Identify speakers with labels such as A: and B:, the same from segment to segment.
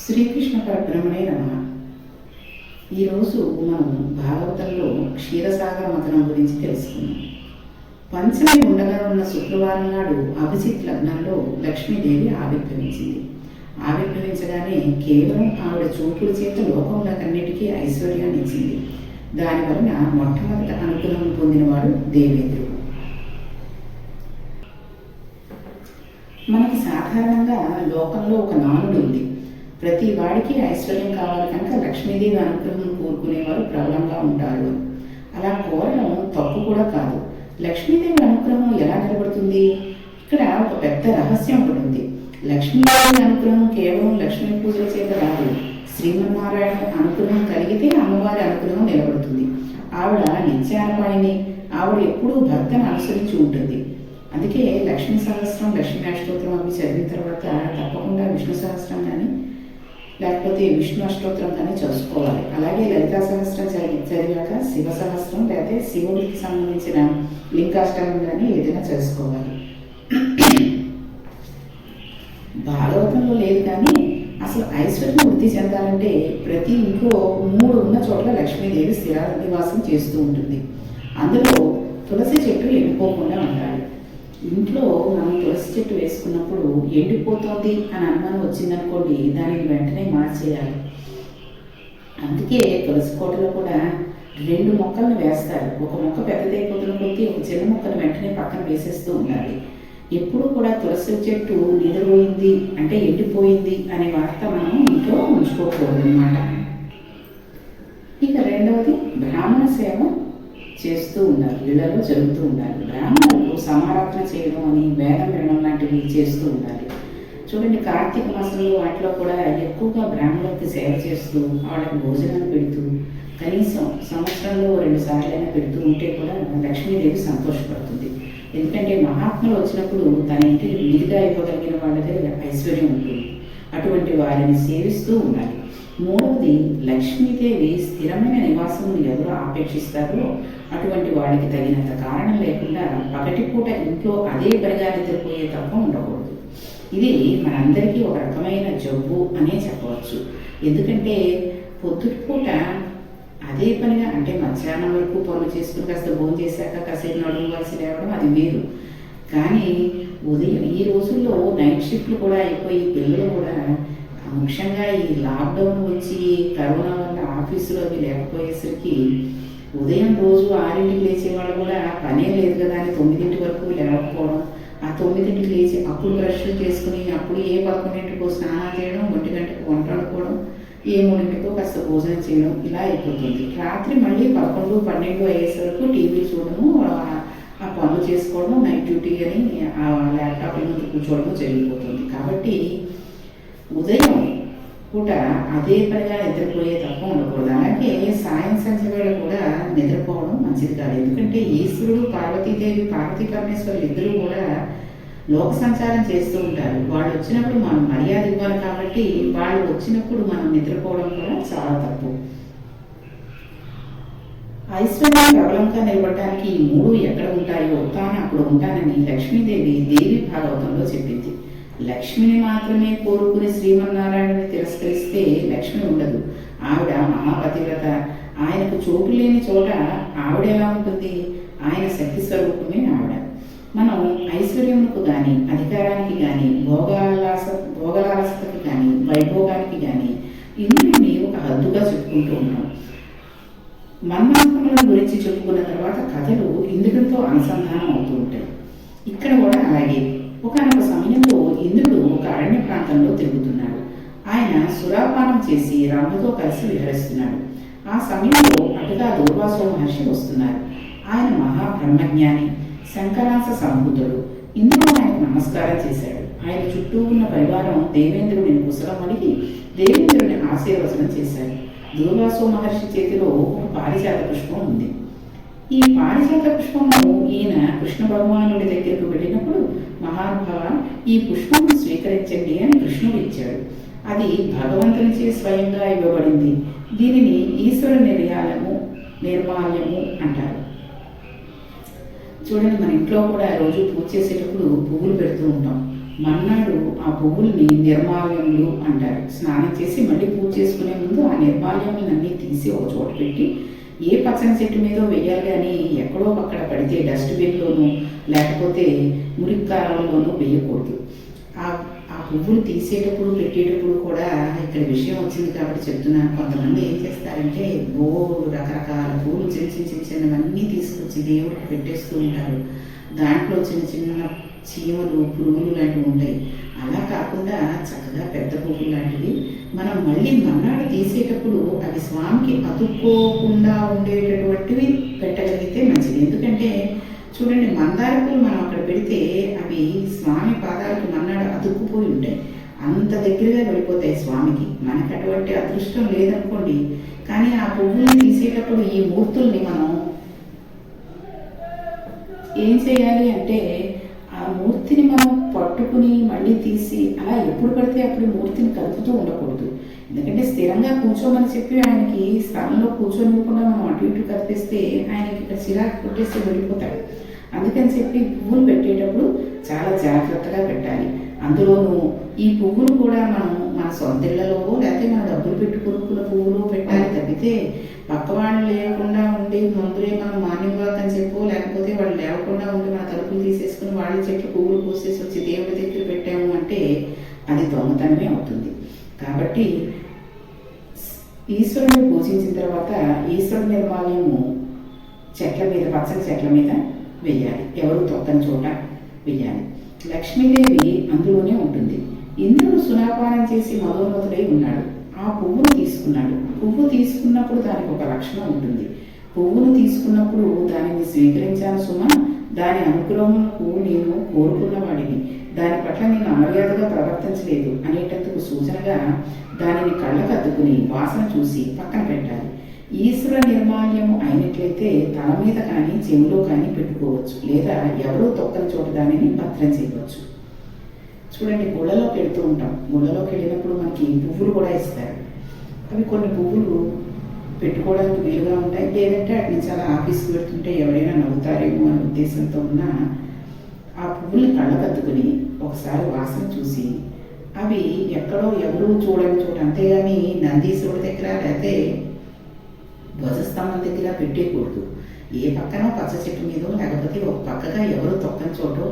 A: శ్రీకృష్ణ పరబ్రహ్మణే నమః. ఈరోజు మనం భాగవతంలో క్షీరసాగర మథనం గురించి తెలుసుకున్నాం. పంచమి ఉండగా ఉన్న శుక్రవారం నాడు అభిజిత్ లగ్నంలో లక్ష్మీదేవి ఆవిర్భవించింది. ఆవిర్భవించగానే కేవలం ఆవిడ చూపుల చేత లోకములకన్నిటికీ ఐశ్వర్యాన్ని ఇచ్చింది. దానివలన మొట్టమొదట అనుగ్రహం పొందినవాడు దేవేంద్రుడు. మనకి సాధారణంగా లోకంలో ఒక నానుడు ఉంది. ప్రతి వాడికి ఐశ్వర్యం కావాలి కనుక లక్ష్మీదేవి అనుగ్రహం కోరుకునేవారు ప్రబలంగా ఉంటారు. అలా కోరడం తప్పు కూడా కాదు. లక్ష్మీదేవి అనుగ్రహం ఎలా నిలబడుతుంది? ఇక్కడ ఒక పెద్ద రహస్యం ఒకటి ఉంది. లక్ష్మీదేవి అనుగ్రహం కేవలం లక్ష్మీ పూజల చేత రాదు. శ్రీమన్నారాయణ అనుగ్రహం కలిగితే అమ్మవారి అనుగ్రహం నిలబడుతుంది. ఆవిడ నిత్యానపాయిని. ఆవిడ ఎప్పుడూ భర్తను అనుసరించి ఉంటుంది. అందుకే లక్ష్మీ సహస్రం, లక్ష్మీ అష్టోత్తరం అవి చదివిన తర్వాత తప్పకుండా విష్ణు సహస్రం కానీ లేకపోతే విష్ణు అష్టోత్తరం కానీ చదువుకోవాలి. అలాగే లలితా సహస్రం చదివాక శివ సహస్రం లేకపోతే శివుడికి సంబంధించిన లింగాష్టమం కానీ ఏదైనా చేసుకోవాలి. భాగవతంలో లేదు కానీ అసలు ఐశ్వర్యం వృద్ధి చెందాలంటే ప్రతి ఇంట్లో 3 ఉన్న చోట్ల లక్ష్మీదేవి స్థిర నివాసం చేస్తూ ఉంటుంది. అందులో తులసి చెట్టు ఎండిపోకుండా ఉండాలి. ఇంట్లో మనం తులసి చెట్టు వేసుకున్నప్పుడు ఎండిపోతుంది అని అనుమానం వచ్చిందనుకోండి, దానిని వెంటనే మార్చేయాలి. అందుకే తులసి కోటలో కూడా 2 మొక్కలను వేస్తారు. ఒక మొక్క పెద్దదైపోతున్న కొద్దీ ఒక చిన్న మొక్కను వెంటనే పక్కన వేసేస్తూ ఉండాలి. ఎప్పుడు కూడా తులసి చెట్టు నిద్రపోయింది అంటే ఎండిపోయింది అనే వార్త మనం ఇంట్లో ఉంచుకోకూడదు అన్నమాట. ఇక రెండవది బ్రాహ్మణ సేవ చేస్తూ ఉండాలి. ఇళ్లలో జరుగుతూ ఉండాలి. బ్రాహ్మణులు సమారాధన చేయడం అని వేదం వినడం లాంటివి చేస్తూ ఉండాలి. చూడండి, కార్తీక మాసంలో వాటిలో కూడా ఎక్కువగా బ్రాహ్మణులకి సేవ చేస్తూ వాళ్ళకి భోజనాలు పెడుతూ కనీసం సంవత్సరంలో 2 సార్లైనా పెడుతూ ఉంటే కూడా లక్ష్మీదేవి సంతోషపడుతుంది. ఎందుకంటే మహాత్ములు వచ్చినప్పుడు తన ఇంటిని విధిగా ఇవ్వగలిగిన వాళ్ళ దగ్గర ఐశ్వర్యం ఉంటుంది. అటువంటి వారిని సేవిస్తూ ఉండాలి. మూడవది, లక్ష్మీదేవి స్థిరమైన నివాసమును ఎవరు ఆపేక్షిస్తారో అటువంటి వాడికి తగినంత కారణం లేకుండా పగటిపూట ఇంట్లో అదే పనిగా నిద్రపోయే తప్ప ఉండకూడదు. ఇది మనందరికీ ఒక రకమైన జబ్బు అనే చెప్పవచ్చు. ఎందుకంటే పొద్దుటిపూట అదే పనిగా అంటే మధ్యాహ్నం వరకు పనులు చేసుకుని కాస్త భోజనం చేశాక కాసేపు నడుమువలసి లేవడం అది వేరు. కానీ ఉదయం ఈ రోజుల్లో నైట్ షిఫ్ట్లు కూడా అయిపోయి పిల్లలు కూడా ముఖ్యంగా ఈ లాక్డౌన్ వచ్చి కరోనా వల్ల ఆఫీసులో అవి లేకపోయేసరికి ఉదయం రోజు 6ంటికి లేచే వాళ్ళు కూడా పనే లేదు కదా అని 9 వరకు లేకపోవడం, ఆ 9ంటికి లేచి అప్పుడు బ్రష్లు చేసుకుని అప్పుడు 11 స్నానం చేయడం, 1 గంటకు వంట వండుకోవడం, 3 కాస్త భోజనం చేయడం ఇలా అయిపోతుంది. రాత్రి మళ్ళీ 11, 12 అయ్యేసరికి టీవీ చూడడము, ఆ పనులు చేసుకోవడం, నైట్ డ్యూటీ అని ఆ ల్యాప్టాప్ ముందు కూర్చోవడము జరిగిపోతుంది. కాబట్టి ఉదయం పూట అదే పనిగా నిద్రపోయే తప్ప ఉండకూడదు. అలాగే సాయం సంధ్య వేళ కూడా నిద్రపోవడం మంచిది కాదు. ఎందుకంటే ఈశ్వరుడు, పార్వతీదేవి, పార్వతీ పరమేశ్వరులు ఇద్దరు కూడా లోక సంచారం చేస్తూ ఉంటారు. వాళ్ళు వచ్చినప్పుడు మనం మర్యాద ఇవ్వాలి. కాబట్టి వాళ్ళు వచ్చినప్పుడు మనం నిద్రపోవడం కూడా చాలా తప్పు. ఐశ్వర్యం ప్రబలంగా నిలబడటానికి ఈ 3 ఎక్కడ ఉంటాయో తాను అక్కడ ఉంటానని లక్ష్మీదేవి దేవి భాగవతంలో చెప్పింది. లక్ష్మిని మాత్రమే కోరుకుని శ్రీమన్నారాయణని తిరస్కరిస్తే లక్ష్మి ఉండదు. ఆవిడ మహాపతివ్రత. ఆయనకు చోటు లేని చోట ఆవిడ ఎలా ఉంటుంది? ఆయన శక్తి స్వరూపమే ఆవిడ. మనం ఐశ్వర్యములకు కానీ, అధికారానికి కానీ, భోగలాలసతకి కానీ, వైభోగానికి కానీ ఇందుని ఒక హద్దుగా చెప్పుకుంటూ ఉంటాం. మన్మంత్రముల గురించి చెప్పుకున్న తర్వాత కథలు ఇంద్రుడితో అనుసంధానం అవుతూ ఉంటాయి. ఇక్కడ కూడా అలాగే ఒకనొక సమయంలో ఇంద్రుడు ఒక అరణ్య ప్రాంతంలో తిరుగుతున్నాడు. ఆయన సురాపానం చేసి రంభతో కలిసి విహరిస్తున్నాడు. ఆ సమయంలో అటుగా దూర్వాసో మహర్షి వస్తున్నారు. ఆయన మహాబ్రహ్మజ్ఞాని, శంకరాస సంబుద్ధుడు. ఇంద్రుడు ఆయనకు నమస్కారం చేశాడు. ఆయన చుట్టూ ఉన్న పరివారం దేవేంద్రుడిని కుశలం అడిగి దేవేంద్రుడిని ఆశీర్వచనం చేశారు. దూర్వాసో మహర్షి చేతిలో ఒక పారిజాత పుష్పం ఉంది. ఈ పారిజాత పుష్పము ఈయన కృష్ణ భగవానుడి దగ్గరకు వెళ్ళినప్పుడు, మహానుభావ, ఈ పుష్పము స్వీకరించండి అని కృష్ణుడు ఇచ్చాడు. అది భగవంతునిచే స్వయంగా ఇవ్వబడింది. దీనిని ఈశ్వర నిర్మాల్యము అంటారు. చూడండి, మన ఇంట్లో కూడా రోజు పూజ చేసేటప్పుడు పువ్వులు పెడుతూ ఉంటాం. మర్నాడు ఆ పువ్వుల్ని నిర్మాల్యములు అంటారు. స్నానం చేసి మళ్ళీ పూజ చేసుకునే ముందు ఆ నిర్మాల్యములన్నీ తీసి ఒక చోట పెట్టి ఏ పచ్చని చెట్టు మీద వెయ్యాలి కానీ ఎక్కడో అక్కడ పడితే డస్ట్బిన్లోనూ లేకపోతే మురికి కాలంలోనూ వేయకూడదు. ఆ పువ్వులు తీసేటప్పుడు పెట్టేటప్పుడు కూడా ఇక్కడ విషయం వచ్చింది కాబట్టి చెప్తున్నాను. కొంతమంది ఏం చేస్తారంటే రకరకాల పూలు చిన్నవన్నీ తీసుకొచ్చి దేవుడికి పెట్టేస్తూ ఉంటారు. దాంట్లో చిన్న చీమలు పురుగులు లాంటివి ఉంటాయి. అలా కాకుండా చక్కగా పెద్ద పువ్వులు లాంటివి మనం మళ్ళీ మన్నాడు తీసేటప్పుడు అవి స్వామికి అతుక్కోకుండా ఉండేటటువంటివి పెట్టగలిగితే మంచిది. ఎందుకంటే చూడండి, మందార పూలు మనం అక్కడ పెడితే అవి స్వామి పాదాలకు మన్నాడు అతుక్కుపోయి ఉంటాయి. అంత దగ్గరగా వెళ్ళిపోతాయి స్వామికి. మనకు అటువంటి అదృష్టం లేదనుకోండి, కానీ ఆ పువ్వుల్ని తీసేటప్పుడు ఈ మూర్తుల్ని మనం ఏం చేయాలి అంటే ఆ మూర్తిని మనం పట్టుకుని మళ్ళీ తీసి అలా ఎప్పుడు పడితే అప్పుడు మూర్తిని కలుపుతూ ఉండకూడదు. ఎందుకంటే స్థిరంగా కూర్చోమని చెప్పి ఆయనకి స్థానంలో కూర్చోనివ్వకుండా మనం అటు ఇటు కనిపిస్తే ఆయనకి ఇక్కడ చిరాకు కొట్టేస్తే వెళ్ళిపోతాడు. అందుకని చెప్పి పువ్వులు పెట్టేటప్పుడు చాలా జాగ్రత్తగా పెట్టాలి. అందులోనూ ఈ పువ్వులు కూడా మనం మన సొంత ఇళ్లలో లేకపోతే మన డబ్బులు పెట్టుకున్న పువ్వులు పెట్టాలి తప్పితే పక్క వాళ్ళు లేకుండా ఉండి ముందులే మనం మార్నింగ్ వాక్ అని చెప్పో లేకపోతే వాళ్ళు లేకుండా ఉండి మన తలుపులు తీసేసుకుని వాళ్ళ చెట్లు పువ్వులు పూసేసి వచ్చి దేవుడి దగ్గర పెట్టాము అంటే అది దొంగతనమే అవుతుంది. కాబట్టి ఈశ్వరుని పూజించిన తర్వాత ఈశ్వరుని నిర్మాల్యము చెట్ల మీద, పచ్చని చెట్ల మీద వెయ్యాలి. ఎవరు తొక్కని చోట వెయ్యాలి. లక్ష్మీదేవి అందులోనే ఉంటుంది. ఇంద్రుడు సునాపానం చేసి మదోన్నతుడై ఉన్నాడు. ఆ పువ్వును తీసుకున్నాడు. పువ్వు తీసుకున్నప్పుడు దానికి ఒక లక్షణం ఉంటుంది. పువ్వును తీసుకున్నప్పుడు దానిని స్వీకరించాను సుమా, దాని అనుగ్రహమునకు నేను కోరుకున్నవాడిని, దాని పట్ల నేను అమర్యాదగా ప్రవర్తించలేదు అనేటందుకు సూచనగా దానిని కళ్ళకద్దుకుని వాసన చూసి పక్కన పెట్టాలి. ఈశ్వర నిర్మాల్యము అయినట్లయితే తల మీద కానీ చెవిలో కానీ పెట్టుకోవచ్చు, లేదా ఎవరో తొక్కని చోట దానిని భద్రం చేయవచ్చు. చూడండి, గుళ్ళలోకి వెళ్తూ ఉంటాం. గుళ్ళలోకి వెళ్ళినప్పుడు మనకి పువ్వులు కూడా ఇస్తారు. అవి కొన్ని పువ్వులు పెట్టుకోవడానికి వీలుగా ఉంటాయి, లేదంటే అటు నుంచి అలా ఆఫీస్కి పెడుతుంటే ఎవరైనా నవ్వుతారేమో అనే ఉద్దేశంతో ఉన్న ఆ పువ్వుల్ని కళ్ళకద్దుకుని ఒకసారి వాసన చూసి అవి ఎక్కడో ఎవరూ చూడని చోట, అంతేగాని నందీశ్వరుడి దగ్గర లేకపోతే ధ్వజస్తంభం దగ్గర పెట్టేయకూడదు. ఏ పక్కనో పచ్చ చెట్టు మీదో లేకపోతే ఒక పక్కగా ఎవరు తొక్కని చోటో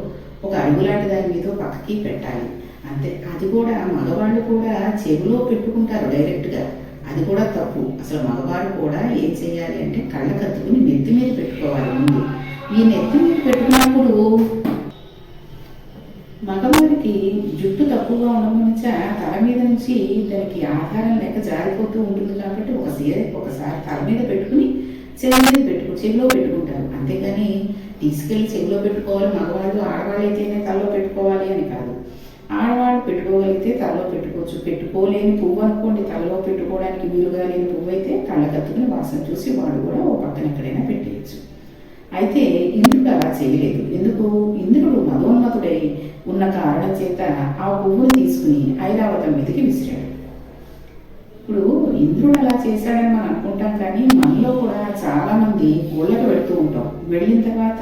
A: ఒక అడుగులాంటి దాని మీద పక్కకి పెట్టాలి. అంతే. అది కూడా మగవాళ్ళు కూడా చెవిలో పెట్టుకుంటారు డైరెక్ట్గా, అది కూడా తప్పు. అసలు మగవారు కూడా ఏం చేయాలి అంటే కళ్ళకద్దుకుని నెత్తి మీద పెట్టుకోవాలి. ముందు ఈ నెత్తి మీద పెట్టుకున్నప్పుడు మగవారికి జుట్టు తక్కువగా ఉండడం తల మీద నుంచి దానికి ఆధారం లేక జారిపోతూ ఉంటుంది. కాబట్టి ఒకసారి తల మీద పెట్టుకుని చెవి మీద చెవిలో పెట్టుకుంటారు. అంతేగాని తీసుకెళ్లి చెవిలో పెట్టుకోవాలి మగవాళ్ళు, ఆడవాళ్ళు అయితేనే తలలో పెట్టుకోవాలి అని కాదు. ఆడవాళ్ళు పెట్టుకోగలిగితే తలలో పెట్టుకోవచ్చు. పెట్టుకోలేని పువ్వు అనుకోండి, తలలో పెట్టుకోవడానికి వీలుగా లేని పువ్వు అయితే కళ్ళకత్తుకుని వాసన చూసి వాడు కూడా ఓ పక్కన ఎక్కడైనా పెట్టేయచ్చు. అయితే ఇంద్రుడు అలా చేయలేదు. ఎందుకు? ఇంద్రుడు మదోన్నతుడై ఉన్న కారణం చేత ఆ పువ్వును తీసుకుని ఐరావతం మీదకి విసిరాడు. ఇప్పుడు ఇంద్రుడు అలా చేశాడని మనం అనుకుంటాం, కానీ మనలో కూడా చాలా మంది ఊళ్ళకి వెళుతూ ఉంటాం. వెళ్ళిన తర్వాత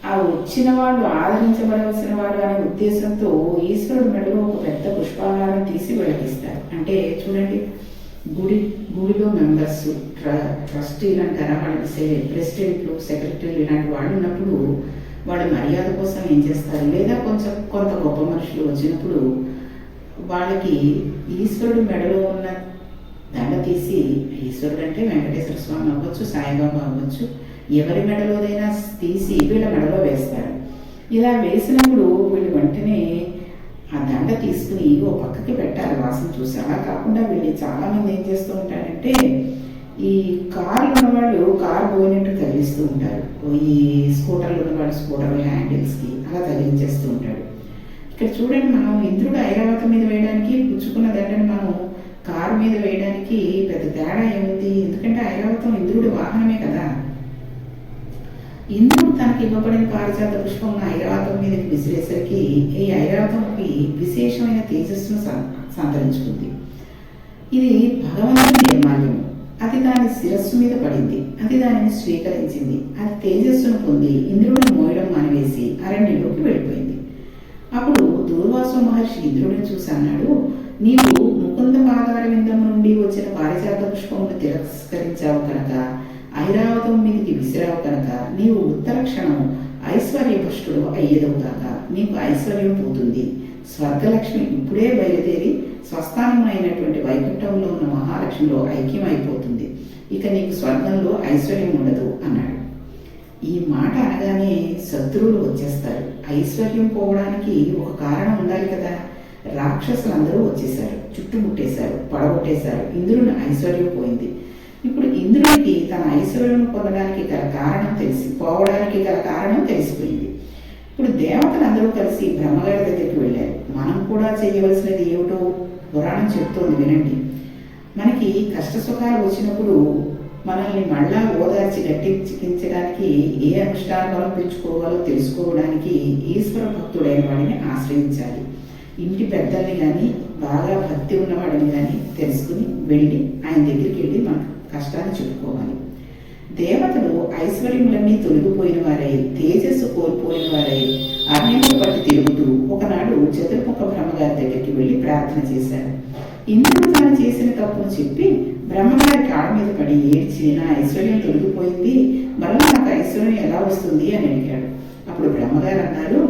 A: ఆ వచ్చిన వాళ్ళు ఆదరించబడవలసిన వాడు అనే ఉద్దేశంతో ఈశ్వరుడు మెడలో ఒక పెద్ద పుష్పాహారం తీసి వెళ్ళకిస్తారు. అంటే చూడండి, గుడిలో మెంబర్స్, ట్రస్టీలు అంటారా, వాళ్ళకి ప్రెసిడెంట్లు, సెక్రటరీలు ఇలాంటి వాళ్ళు ఉన్నప్పుడు వాళ్ళ మర్యాద కోసం ఏం చేస్తారు, లేదా కొంత గొప్ప మనుషులు వచ్చినప్పుడు వాళ్ళకి ఈశ్వరుడు మెడలో ఉన్న దండ తీసి, ఈశ్వరుడు అంటే వెంకటేశ్వర స్వామి అవ్వచ్చు, సాయిబాబా అవ్వచ్చు, ఎవరి మెడలోదైనా తీసి వీళ్ళ మెడలో వేస్తారు. ఇలా వేసినప్పుడు వీళ్ళు వెంటనే ఆ దండ తీసుకుని ఓ పక్కకి పెట్టాలి వాసన చూసి. అలా కాకుండా వీళ్ళు చాలా మంది ఏం చేస్తూ ఉంటారంటే ఈ కార్లు ఉన్నవాళ్ళు కారు పోయినట్టు తగిలిస్తూ ఉంటారు. ఈ స్కూటర్లు ఉన్నవాళ్ళు స్కూటర్ హ్యాండిల్స్కి అలా తగిలించేస్తూ ఉంటాడు. ఇక్కడ చూడండి, మనం ఇంద్రుడు ఐరావతం మీద వేయడానికి పుచ్చుకున్న దండని మనం కారు మీద వేయడానికి పెద్ద తేడా ఏముంది? ఎందుకంటే ఐరావతం ఇంద్రుడి వాహనమే కదా. ఇంద్రుడు తనకి ఇవ్వబడిన పారిజాత పుష్పం ఐరావతం మీదకి విసిరేసరికి ఈ ఐరావతంకి విశేషమైన తేజస్సును సంతరించుకుంది. ఇది భగవంతుని నిర్మాల్యము. అది దాని శిరస్సు మీద పడింది. అది దానిని స్వీకరించింది. అది తేజస్సును పొంది ఇంద్రుడిని మోయడం మానివేసి అరణ్యంలోకి వెళ్ళిపోయింది. అప్పుడు దూర్వాస మహర్షి ఇంద్రుడిని చూసి అన్నాడు, నీవు ముకుంద పాదార విందం నుండి వచ్చిన పారిజాత పుష్పమును తిరస్కరించావు కనుక, ఐరావతం మీదికి విసిరావు కనుక నీవు ఉత్తర క్షణం ఐశ్వర్యపుష్టుడు అయ్యేదవు కాక నీకు ఐశ్వర్యం పోతుంది. స్వర్గలక్ష్మి ఇప్పుడే బయలుదేరి స్వస్థానం అయినటువంటి వైకుంఠంలో ఉన్న మహాలక్ష్మిలో ఐక్యం అయిపోతుంది. ఇక నీకు స్వర్గంలో ఐశ్వర్యం ఉండదు అన్నాడు. ఈ మాట అనగానే శత్రువులు వచ్చేస్తారు. ఐశ్వర్యం పోవడానికి ఒక కారణం ఉండాలి కదా. రాక్షసులందరూ వచ్చేశారు, చుట్టుముట్టేశారు, పడగొట్టేశారు. ఇంద్రుని ఐశ్వర్యం పోయింది. ఇప్పుడు ఇంద్రుడికి తన ఐశ్వర్యం పొందడానికి గల కారణం పోవడానికి గల కారణం తెలిసిపోయింది. ఇప్పుడు దేవతలందరూ కలిసి బ్రహ్మగారి దగ్గరికి వెళ్ళారు. మనం కూడా చేయవలసినది ఏమిటో పురాణం చెప్తోంది, వినండి. మనకి కష్ట సుఖాలు వచ్చినప్పుడు మనల్ని మళ్ళా ఓదార్చి గట్టెక్కించడానికి ఏ అనుష్ఠానాలు పెంచుకోవాలో తెలుసుకోవడానికి ఈశ్వర భక్తుడైన వాడిని ఆశ్రయించాలి. ఇంటి పెద్దల్ని కానీ బాగా భక్తి ఉన్నవాడిని కానీ తెలుసుకుని వెళ్ళి ఆయన దగ్గరికి వెళ్ళి మన కష్టాన్ని చెప్పుకోవాలి. దేవతలు ఐశ్వర్యములన్నీ తొలగిపోయిన వారై, తేజస్సు కోల్పోయిన వారై అరణ్యములు పట్టి తిరుగుతూ ఒకనాడు చతుర్ముఖ బ్రహ్మగారి దగ్గరికి వెళ్ళి ప్రార్థన చేశారు. ఇంద్రుడు తాను చేసిన తప్పును చెప్పి బ్రహ్మగారి కాళ్ళ మీద పడి ఏడ్చి, నా ఐశ్వర్యం తొలగిపోయింది, మరలా నాకు ఐశ్వర్యం ఎలా వస్తుంది అని అడిగాడు. అప్పుడు బ్రహ్మగారు అన్నారు,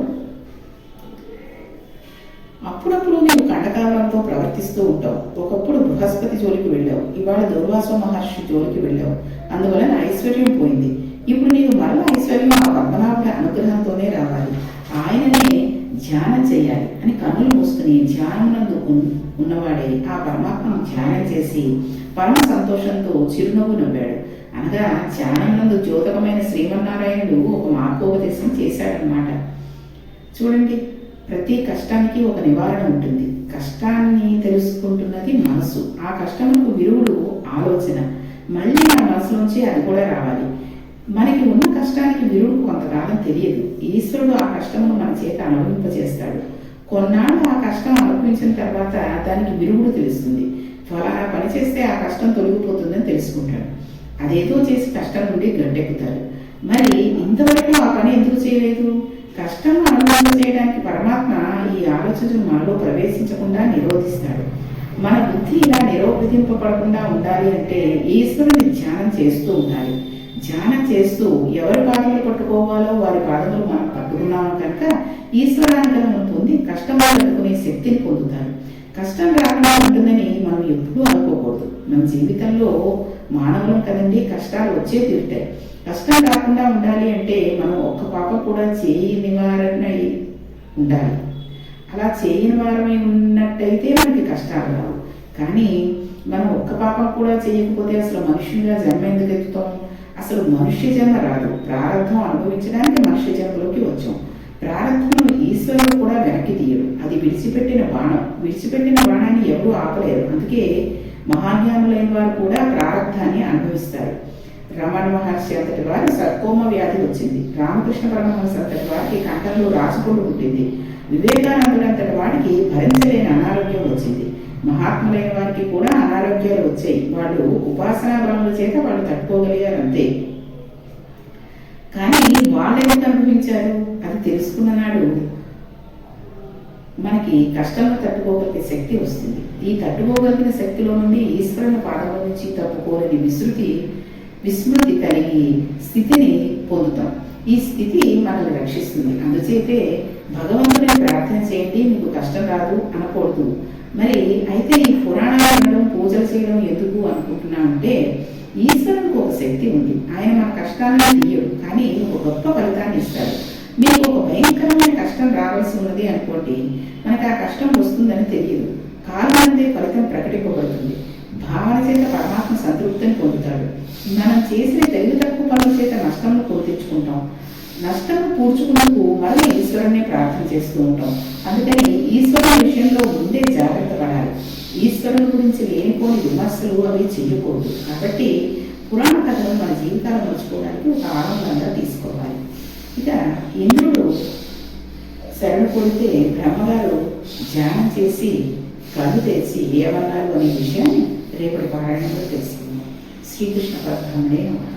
A: అప్పుడప్పుడు నీవు కండకావరంతో ప్రవర్తిస్తూ ఉంటావు. ఒకప్పుడు బృహస్పతి జోలికి వెళ్ళావు, ఇవాళ దుర్వాస మహర్షి జోలికి వెళ్ళావు, అందువలన ఐశ్వర్యం పోయింది. ఇప్పుడు నీవు మరల ఐశ్వర్యం ఆ పద్మనాభుడి అనుగ్రహంతోనే రావాలి. ఆయననే ధ్యానం చేయాలి అని కన్నులు మూసుకుని ధ్యానమునందు ఉన్నవాడే ఆ పరమాత్మను ధ్యానం చేసి పరమ సంతోషంతో చిరునవ్వు నవ్వాడు. అనగా ధ్యానమునందు జ్యోతకమైన శ్రీమన్నారాయణుడు ఒక మార్గోపదేశం చేశాడనమాట. చూడండి, ప్రతి కష్టానికి ఒక నివారణ ఉంటుంది. కష్టాన్ని తెలుసుకుంటున్నది మనసు. ఆ కష్టముకు విరుగుడు ఆలోచన. మళ్ళీ ఆ మనసులోంచి అది కూడా రావాలి. మనకి ఉన్న కష్టానికి విరుగుడు కొంతకాలం తెలియదు. ఈశ్వరుడు ఆ కష్టమును మన చేత అనుభవింపచేస్తాడు. కొన్నాళ్ళు ఆ కష్టం అనుభవించిన తర్వాత దానికి విరుగుడు తెలుస్తుంది. ఫలానా పని చేస్తే ఆ కష్టం తొలగిపోతుందని తెలుసుకుంటాడు. అదేదో చేసి కష్టం నుండి గడ్డెక్కుతారు. మరి ఇంతవరకు ఆ పని ఎందుకు చేయలేదు? కష్టం అనుభవం చేయడానికి పరమాత్మ ఈ ఆలోచనలు మనలో ప్రవేశించకుండా నిరోధిస్తాడు. మన బుద్ధి ఇలా నిరోధింపబడకుండా ఉండాలి అంటే ఈశ్వరుని ధ్యానం చేస్తూ ఉండాలి. ధ్యానం చేస్తూ ఎవరి పాదములు పట్టుకోవాలో వారి పాదములు మనం పట్టుకున్నాము కనుక ఈశ్వరానుగ్రహం పొంది కష్టం పట్టుకునే శక్తిని పొందుతారు. కష్టం రాకుండా ఉంటుందని మనం ఎప్పుడూ అనుకోకూడదు. మన జీవితంలో మానవులం కదండి, కష్టాలు వచ్చే తీరుతాయి. కష్టం రాకుండా ఉండాలి అంటే మనం ఒక్క పాపం కూడా చేయని వారమై ఉండాలి. అలా చేయని వారమై ఉన్నట్టయితే మనకి కష్టాలు రావు. కానీ మనం ఒక్క పాపం కూడా చేయకపోతే అసలు మనుషులుగా జన్మ ఎందుకు ఎత్తుతాం? అసలు మనుష్య జన్మ రాదు. ప్రారంభం అనుభవించడానికి మనుష్య జన్మలోకి వచ్చాం. ప్రారంభంలో ఈశ్వరుడు కూడా వెనక్కి తీయడు. అది విడిచిపెట్టిన బాణం. విడిచిపెట్టిన బాణాన్ని ఎవరూ ఆపలేరు. అందుకే మహాజ్ఞానులైన వారు కూడా ప్రారంధాన్ని అనుభవిస్తారు. రమణ మహర్షి అంతటి వారి సర్కోమ వ్యాధి వచ్చింది. రామకృష్ణ పరమహంస అంతటి వారికి కంఠంలో రాసుకొండు పుట్టింది. వివేకానందుడు అంతటి వాడికి భరించలేని అనారోగ్యం వచ్చింది. మహాత్ములైన వారికి కూడా అనారోగ్యాలు వచ్చాయి. వాళ్ళు ఉపాసనా బలముల చేత వాళ్ళు తట్టుకోగలిగారు అంతే. కానీ వాళ్ళు ఎందుకు అనుభవించారు? అది తెలుసుకున్న నాడు మనకి కష్టంలో తట్టుకోగలిగే శక్తి వస్తుంది. ఈ తట్టుకోగలిగిన శక్తిలో నుండి ఈశ్వరుని పాదముల నుంచి తప్పుకోలేని విస్మృతి కలిగి స్థితిని పొందుతాం. ఈ స్థితి మనల్ని రక్షిస్తుంది. అందుచేతే భగవంతుని ప్రార్థన చేయండి, మీకు కష్టం రాదు అనకూడదు. మరి అయితే ఈ పురాణాలు వినడం, పూజలు చేయడం ఎందుకు అనుకుంటున్నామంటే ఈశ్వరునికి ఒక శక్తి ఉంది. ఆయన మన కష్టాన్ని తీయడు, కానీ ఒక గొప్ప ఫలితాన్ని ఇస్తాడు. మీకు ఒక భయంకరమైన కష్టం రావాల్సి ఉన్నది అనుకోండి, మనకి ఆ కష్టం వస్తుందని తెలియదు. కాలానందే ఫలితం ప్రకటింపబడుతుంది. భావన చేత పరమాత్మ సంతృప్తిని పొందుతాడు. మనం చేసిన తెలివి తక్కువ పనుల చేత నష్టంను కోర్తించుకుంటాం. నష్టం పూడ్చుకుంటూ మళ్ళీ ఈశ్వరుణ్ణి ప్రార్థన చేస్తూ ఉంటాం. అందుకని ఈశ్వరుని విషయంలో ముందే జాగ్రత్త పడాలి. ఈశ్వరుని గురించి లేనిపోని విమర్శలు అవి చేయకూడదు. కాబట్టి పురాణ కథలు మన జీవితాలు మర్చిపోవడానికి ఒక ఆనందంగా తీసుకోవాలి. ఇక ఇంద్రుడు శరణు కొడితే బ్రహ్మగారు ధ్యానం చేసి కళ్ళు తెరిచి ఏమన్నారు అనే విషయాన్ని రేపటి పారాయణంలో తెలుసుకుందాం. శ్రీకృష్ణ పరబ్రహ్మణే నమః.